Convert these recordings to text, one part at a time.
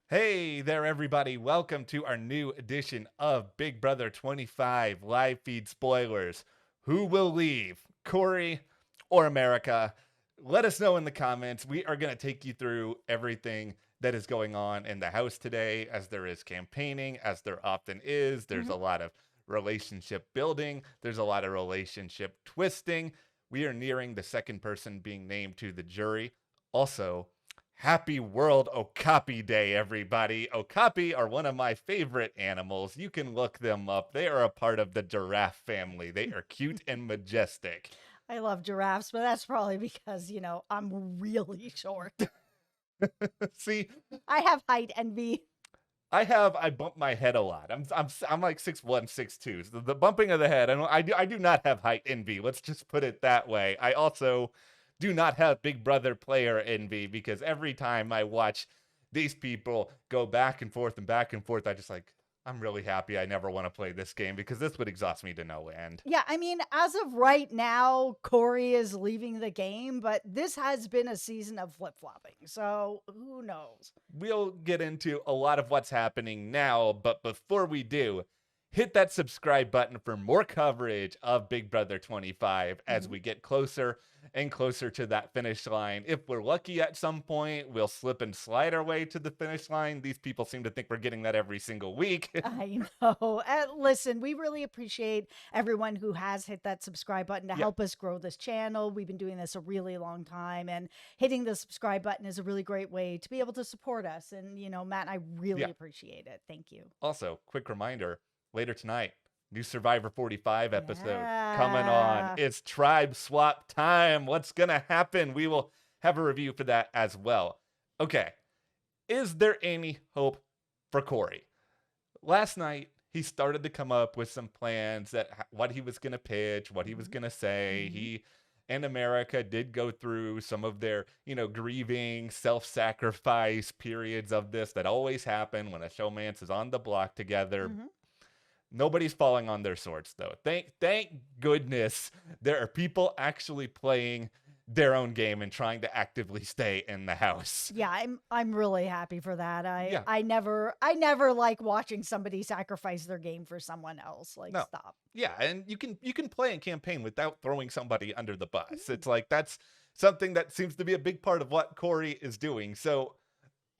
Hey there, everybody. Welcome to our new edition of Big Brother 25 live feed spoilers. Who will leave, Corey or America? Let us know in the comments. We are going to take you through everything that is going on in the house today, as there is campaigning, as there often is. There's a Mhm. lot of relationship building, there's a lot of relationship twisting. We are nearing the second person being named to the jury. Also, happy World Okapi Day, everybody. Okapi are one of my favorite animals. You can look them up. They are a part of the giraffe family. They are cute and majestic. I love giraffes, but that's probably because, I'm really short. See, I have height envy. I bump my head a lot. I'm like 6'1", 6'2". So the bumping of the head. I do not have height envy. Let's just put it that way. I also do not have Big Brother player envy because every time I watch these people go back and forth and back and forth, I'm really happy I never want to play this game because this would exhaust me to no end. Yeah, I mean, as of right now, Corey is leaving the game, but this has been a season of flip flopping. So who knows? We'll get into a lot of what's happening now, but before we do, hit that subscribe button for more coverage of Big Brother 25 as Mhm. we get closer and closer to that finish line. If we're lucky at some point, we'll slip and slide our way to the finish line. These people seem to think we're getting that every single week. I know. Listen, we really appreciate everyone who has hit that subscribe button to Yeah, help us grow this channel. We've been doing this a really long time, and hitting the subscribe button is a really great way to be able to support us. And, Matt, I yeah. really appreciate it. Thank you. Also, quick reminder, later tonight, new Survivor 45 episode coming on. Yeah. It's tribe swap time. What's going to happen? We will have a review for that as well. Okay, is there any hope for Corey? Last night, he started to come up with some plans that what he was going to pitch, what he was Mhm. going to say. Mhm. He and America did go through some of their, grieving, self-sacrifice periods of this that always happen when a showmance is on the block together. Mhm. Nobody's falling on their swords though. Thank goodness there are people actually playing their own game and trying to actively stay in the house. Yeah, I'm really happy for that. I Yeah. I never I never like watching somebody sacrifice their game for someone else. Like, No. stop. Yeah, and you can play in campaign without throwing somebody under the bus. Mhm. It's like that's something that seems to be a big part of what Corey is doing. So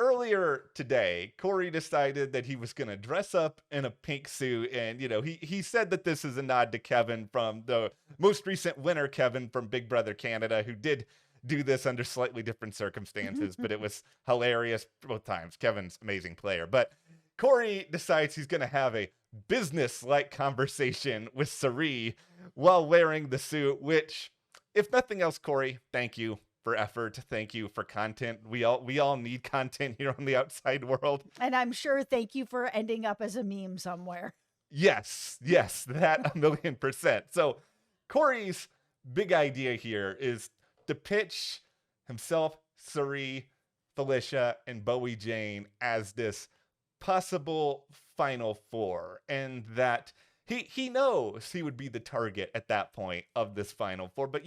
earlier today, Corey decided that he was going to dress up in a pink suit. And, he said that this is a nod to Kevin from the most recent winner, Kevin from Big Brother Canada, who did do this under slightly different circumstances, but it was hilarious both times. Kevin's amazing player. But Corey decides he's going to have a business like conversation with Cirie while wearing the suit, which, if nothing else, Corey, thank you for effort. Thank you for content. We all need content here on the outside world. And I'm sure thank you for ending up as a meme somewhere. Yes, that 1,000,000%. So Corey's big idea here is to pitch himself, Cirie, Felicia, and Bowie Jane as this possible final four, and that he knows he would be the target at that point of this final four. But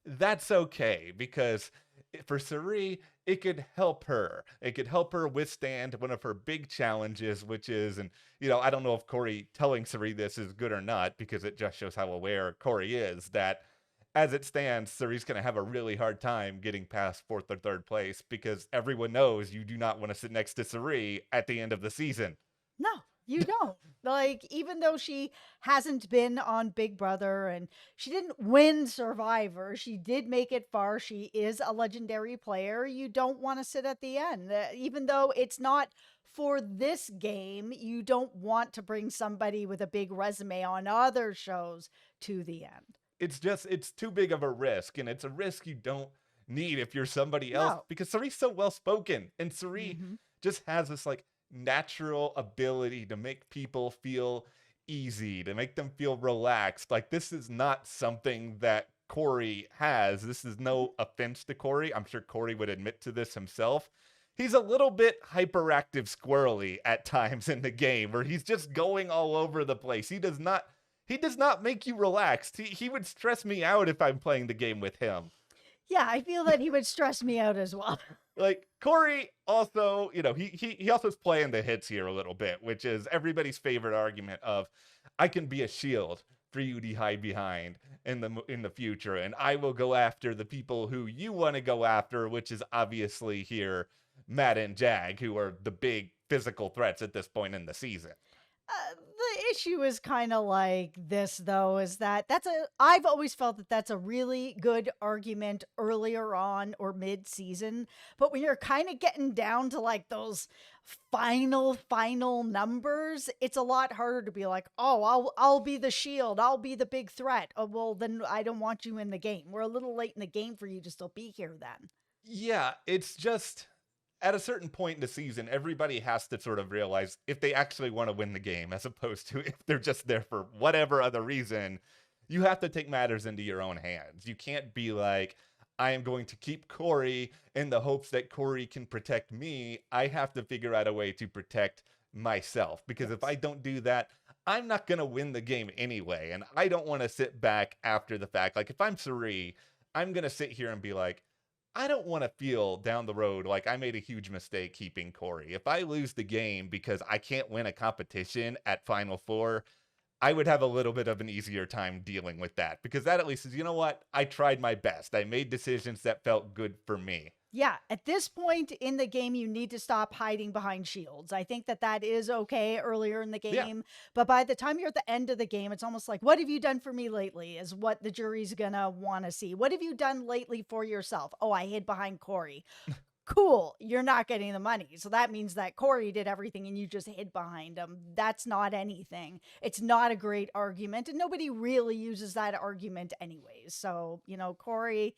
that's okay because for Cirie, it could help her. It could help her withstand one of her big challenges, which is, and I don't know if Corey telling Cirie this is good or not because it just shows how aware Corey is that as it stands, Cirie's going to have a really hard time getting past fourth or third place because everyone knows you do not want to sit next to Cirie at the end of the season. No, you don't. Like, even though she hasn't been on Big Brother and she didn't win Survivor, she did make it far. She is a legendary player. You don't want to sit at the end. Even though it's not for this game, you don't want to bring somebody with a big resume on other shows to the end. It's too big of a risk, and it's a risk you don't need if you're somebody else No. because Cirie's so well spoken, and Cirie Hmm. just has this like natural ability to make people feel easy, to make them feel relaxed. Like this is not something that Corey has. This is no offense to Corey. I'm sure Corey would admit to this himself. He's a little bit hyperactive squirrely at times in the game where he's just going all over the place. He does not make you relaxed. He would stress me out if I'm playing the game with him. Yeah, I feel that he would stress me out as well. Like Corey also, he also is playing the hits here a little bit, which is everybody's favorite argument of I can be a shield for you to hide behind in the future, and I will go after the people who you want to go after, which is obviously here Matt and Jag, who are the big physical threats at this point in the season. The issue is kind of like this, though, is that I've always felt that that's a really good argument earlier on or mid season. But when you're kind of getting down to like those final numbers, it's a lot harder to be like, oh, I'll be the shield. I'll be the big threat. Oh, well, then I don't want you in the game. We're a little late in the game for you to still be here then. Yeah, it's just at a certain point in the season, everybody has to sort of realize if they actually want to win the game, as opposed to if they're just there for whatever other reason, you have to take matters into your own hands. You can't be like, I am going to keep Corey in the hopes that Corey can protect me. I have to figure out a way to protect myself, because if I Yes. don't do that, I'm not going to win the game anyway. And I don't want to sit back after the fact. Like if I'm Cirie, I'm going to sit here and be like, I don't want to feel down the road like I made a huge mistake keeping Corey. If I lose the game because I can't win a competition at Final Four, I would have a little bit of an easier time dealing with that, because that at least is, you know what? I tried my best. I made decisions that felt good for me. Yeah, at this point in the game, you need to stop hiding behind shields. I think that that is okay earlier in the Yeah. game, but by the time you're at the end of the game, it's almost like, what have you done for me lately? Is what the jury's gonna want to see. What have you done lately for yourself? Oh, I hid behind Corey. Cool, you're not getting the money. So that means that Corey did everything and you just hid behind him. That's not anything. It's not a great argument, and nobody really uses that argument anyways. So, Corey,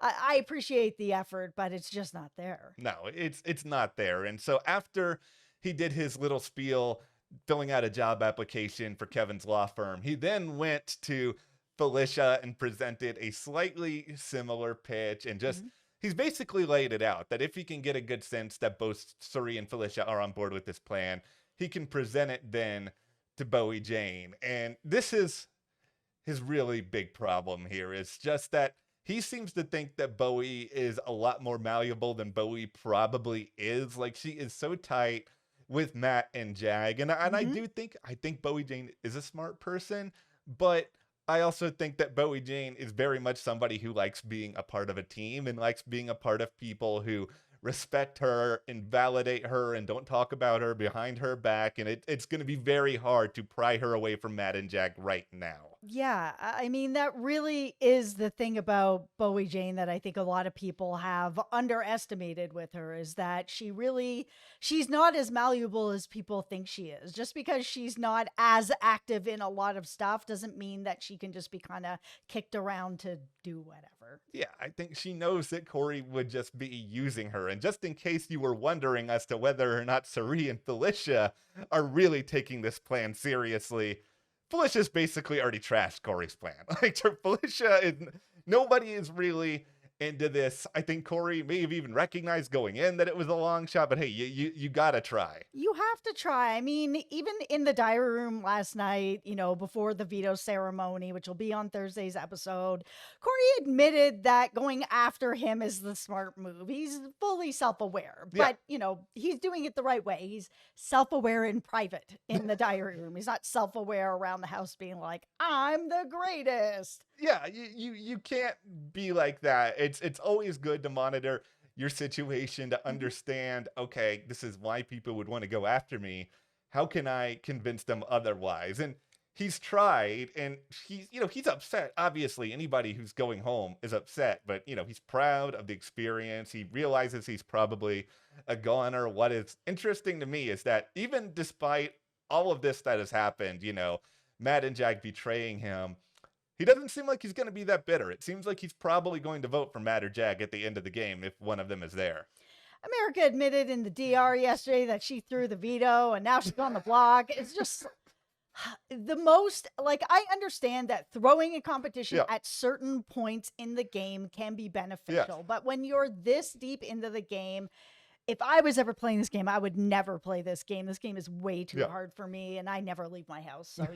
I appreciate the effort, but it's just not there. No, it's not there. And so after he did his little spiel filling out a job application for Kevin's law firm, he then went to Felicia and presented a slightly similar pitch, and just Mhm. he's basically laid it out that if he can get a good sense that both Cirie and Felicia are on board with this plan, he can present it then to Bowie Jane. And this is his really big problem here, is just that he seems to think that Bowie is a lot more malleable than Bowie probably is. Like she is so tight with Matt and Jag, and I Mhm. do think Bowie Jane is a smart person, but I also think that Bowie Jane is very much somebody who likes being a part of a team and likes being a part of people who respect her and validate her and don't talk about her behind her back. And it's going to be very hard to pry her away from Matt and Jag right now. Yeah, I mean, that really is the thing about Bowie Jane that I think a lot of people have underestimated with her, is that she's not as malleable as people think she is. Just because she's not as active in a lot of stuff doesn't mean that she can just be kind of kicked around to do whatever. Yeah, I think she knows that Corey would just be using her. And just in case you were wondering as to whether or not Cirie and Felicia are really taking this plan seriously, Felicia's basically already trashed Corey's plan. Like Felicia is, nobody is really into this. I think Corey may have even recognized going in that it was a long shot, but hey, you gotta try. You have to try. I mean, even in the diary room last night, before the veto ceremony, which will be on Thursday's episode, Corey admitted that going after him is the smart move. He's fully self aware, Yeah. but, he's doing it the right way. He's self aware in private in the diary room. He's not self aware around the house being like, I'm the greatest. Yeah, you can't be like that. It's always good to monitor your situation to Mhm. understand, okay, this is why people would want to go after me. How can I convince them otherwise? And he's tried, and he's upset. Obviously, anybody who's going home is upset, but he's proud of the experience. He realizes he's probably a goner. What is interesting to me is that even despite all of this that has happened, Matt and Jack betraying him, he doesn't seem like he's going to be that bitter. It seems like he's probably going to vote for Matt or Jag at the end of the game if one of them is there. America admitted in the DR yesterday that she threw the veto and now she's on the block. It's just the most, like, I understand that throwing a competition Yeah. at certain points in the game can be Yes. beneficial, but when you're this deep into the game, if I was ever playing this game, I would never play this game. This game is way too Yeah. hard for me, and I never leave my house. So,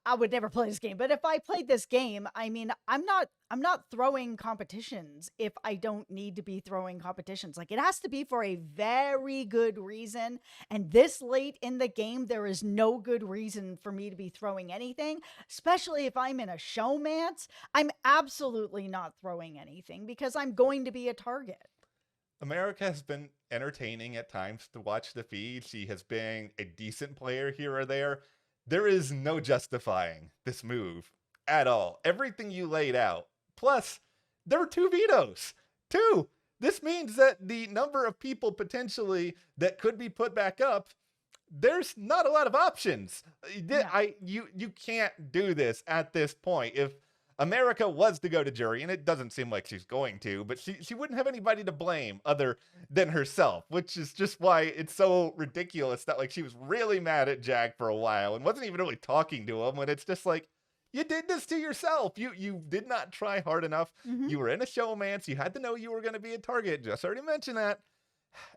I would never play this game, but if I played this game, I mean, I'm not throwing competitions if I don't need to be throwing competitions. Like it has to be for a very good reason, and this late in the game there is no good reason for me to be throwing anything, especially if I'm in a showmance. I'm absolutely not throwing anything because I'm going to be a target. America has been entertaining at times to watch the feed. She has been a decent player here or there. There is no justifying this move at all. Everything you laid out. Plus, there were 2 vetoes. Two. This means that the number of people potentially that could be put back up, there's not a lot of options. No. You can't do this at this point. If America was to go to jury, and it doesn't seem like she's going to, but she wouldn't have anybody to blame other than herself, which is just why it's so ridiculous that like she was really mad at Jag for a while and wasn't even really talking to him when it's just like, you did this to yourself. You did not try hard enough. Mhm. You were in a showmance. You had to know you were going to be a target. Just already mentioned that.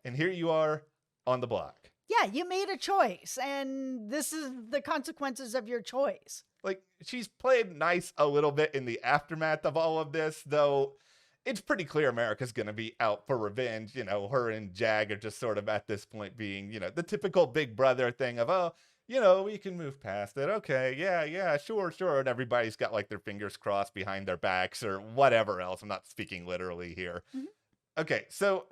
And here you are on the block. Yeah, you made a choice, and this is the consequences of your choice. Like, she's played nice a little bit in the aftermath of all of this, though it's pretty clear America's going to be out for revenge. You know, her and Jag are just sort of at this point being, you know, the typical big brother thing of, oh, you know, we can move past it. Okay, yeah, sure. And everybody's got like their fingers crossed behind their backs or whatever else. I'm not speaking literally here. Mhm. Okay, so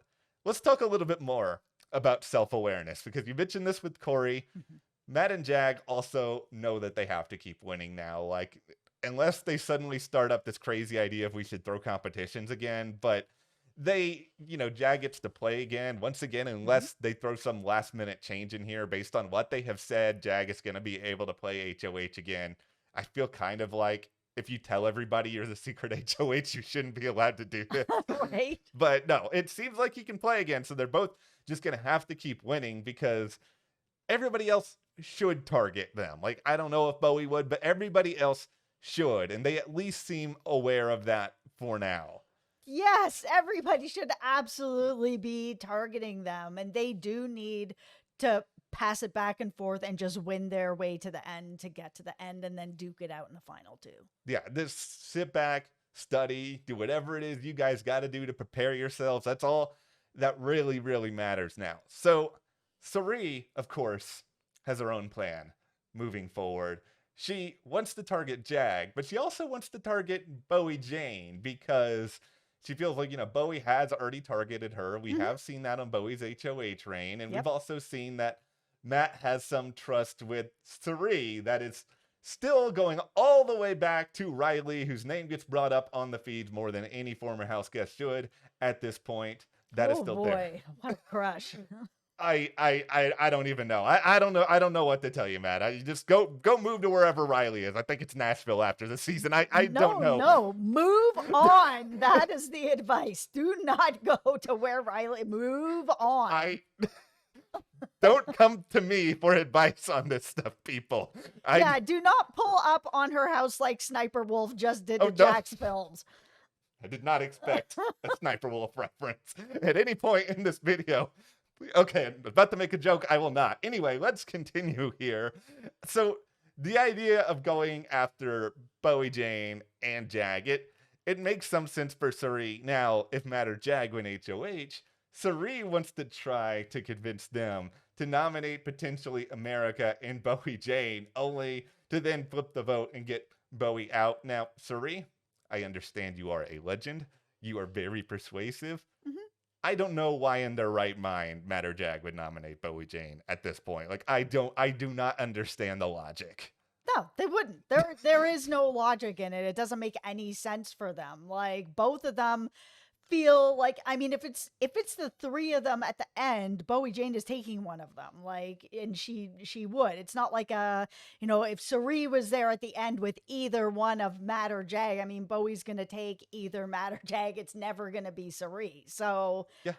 let's talk a little bit more about self-awareness because you mentioned this with Corey. Mhm. Matt and Jag also know that they have to keep winning now. Like, unless they suddenly start up this crazy idea of we should throw competitions again, but they, you know, Jag gets to play again once again, Mhm. unless they throw some last minute change in here based on what they have said. Jag is going to be able to play HOH again. I feel kind of like if you tell everybody you're the secret HOH, you shouldn't be allowed to do this. Right? But no, it seems like he can play again. So they're both just going to have to keep winning because everybody else should target them. Like, I don't know if Bowie would, but everybody else should. And they at least seem aware of that for now. Yes, everybody should absolutely be targeting them, and they do need to pass it back and forth and just win their way to the end to get to the end and then duke it out in the final two. Yeah, just sit back, study, do whatever it is you guys got to do to prepare yourselves. That's all that really, really matters now. So, Cirie, of course, has her own plan moving forward. She wants to target Jag, but she also wants to target Bowie Jane because she feels like, you know, Bowie has already targeted her. We Mhm. have seen that on Bowie's HOH reign, and we've Yep. also seen that Matt has some trust with Cirie that is still going all the way back to Riley, whose name gets brought up on the feeds more than any former house guest should at this point. That is Oh still there. boy, what a crush. I don't even know. I don't know. I don't know what to tell you, Matt. I just go move to wherever Riley is. I think it's Nashville after the season. I don't No, know. no, move on. That is the advice. Do not go to where Riley. Move on. I don't come to me for advice on this stuff, people. Yeah, do not pull up on her house like Sniper Wolf just did Oh, to no. Jack's films. I did not expect a Sniper Wolf reference at any point in this video. Okay, I'm about to make a joke. I will not. Anyway, let's continue here. So the idea of going after Bowie Jane and Jag, it makes some sense for Cirie. Now, if Matt or Jag win HOH, Cirie wants to try to convince them to nominate potentially America and Bowie Jane, only to then flip the vote and get Bowie out. Now, Cirie, I understand you are a legend. You are very persuasive. Mhm. I don't know why in their right mind Matt or Jag would nominate Bowie Jane at this point. Like I do not understand the logic. No, they wouldn't. There is no logic in it. It doesn't make any sense for them. Like both of them feel like, I mean, if it's the three of them at the end, Bowie Jane is taking one of them. Like, and she would. It's not like if Cirie was there at the end with either one of Matt or Jag, I mean, Bowie's gonna take either Matt or Jag. It's never gonna be Cirie. So Yeah.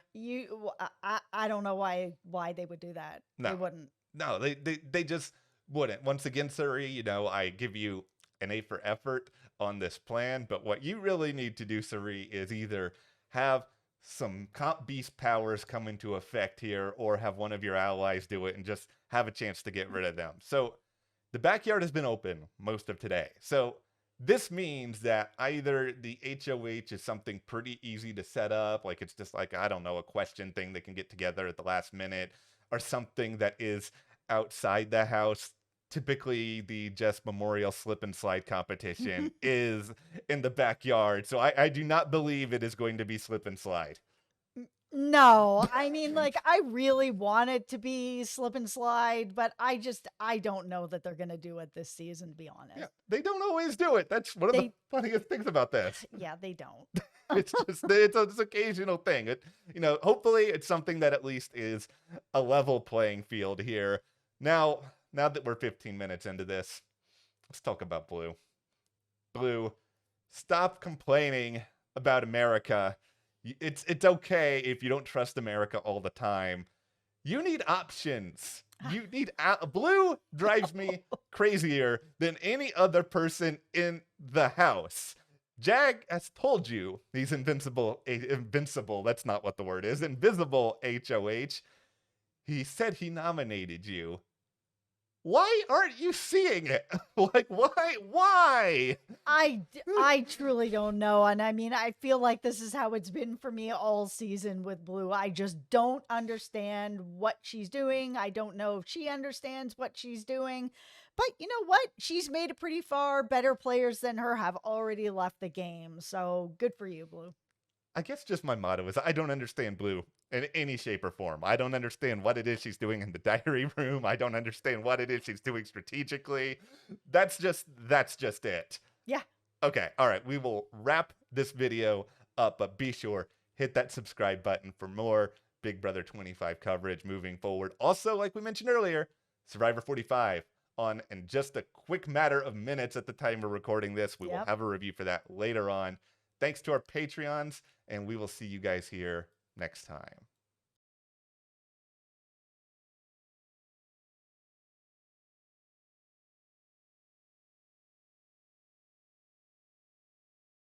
I don't know why they would do that. They No. wouldn't. No, they just wouldn't. Once again, Cirie, you know, I give you an A for effort on this plan, but what you really need to do, Cirie, is either have some comp beast powers come into effect here or have one of your allies do it and just have a chance to get rid of them. So The backyard has been open most of today. So this means that either the HOH is something pretty easy to set up, like it's just like, I don't know, a question thing they can get together at the last minute, or something that is outside the house. Typically, the Jess Memorial Slip and Slide competition is in the backyard. So I do not believe it is going to be slip and slide. No, I mean, like, I really want it to be slip and slide, but I don't know that they're gonna do it this season, to be honest. Yeah, they don't always do it. That's one of the funniest things about this. Yeah, they don't. It's just it's this occasional thing. Hopefully it's something that at least is a level playing field here. Now that we're 15 minutes into this, let's talk about Blue. Blue, stop complaining about America. It's okay if you don't trust America all the time. You need options. You need Blue drives me crazier than any other person in the house. Jag has told you he's invincible. Invincible. That's not what the word is. Invisible HOH. He said he nominated you. Why aren't you seeing it? Like, why? I truly don't know. And I mean, I feel like this is how it's been for me all season with Blue. I just don't understand what she's doing. I don't know if she understands what she's doing. But you know what? She's made it pretty far. Better players than her have already left the game. So good for you, Blue. I guess just my motto is I don't understand Blue in any shape or form. I don't understand what it is she's doing in the diary room. I don't understand what it is she's doing strategically. That's just it. Yeah. Okay. All right. We will wrap this video up, but be sure hit that subscribe button for more Big Brother 25 coverage moving forward. Also, like we mentioned earlier, Survivor 45 on in just a quick matter of minutes at the time we're recording this. We will have a review for that later on. Thanks to our Patreons, and we will see you guys here next time.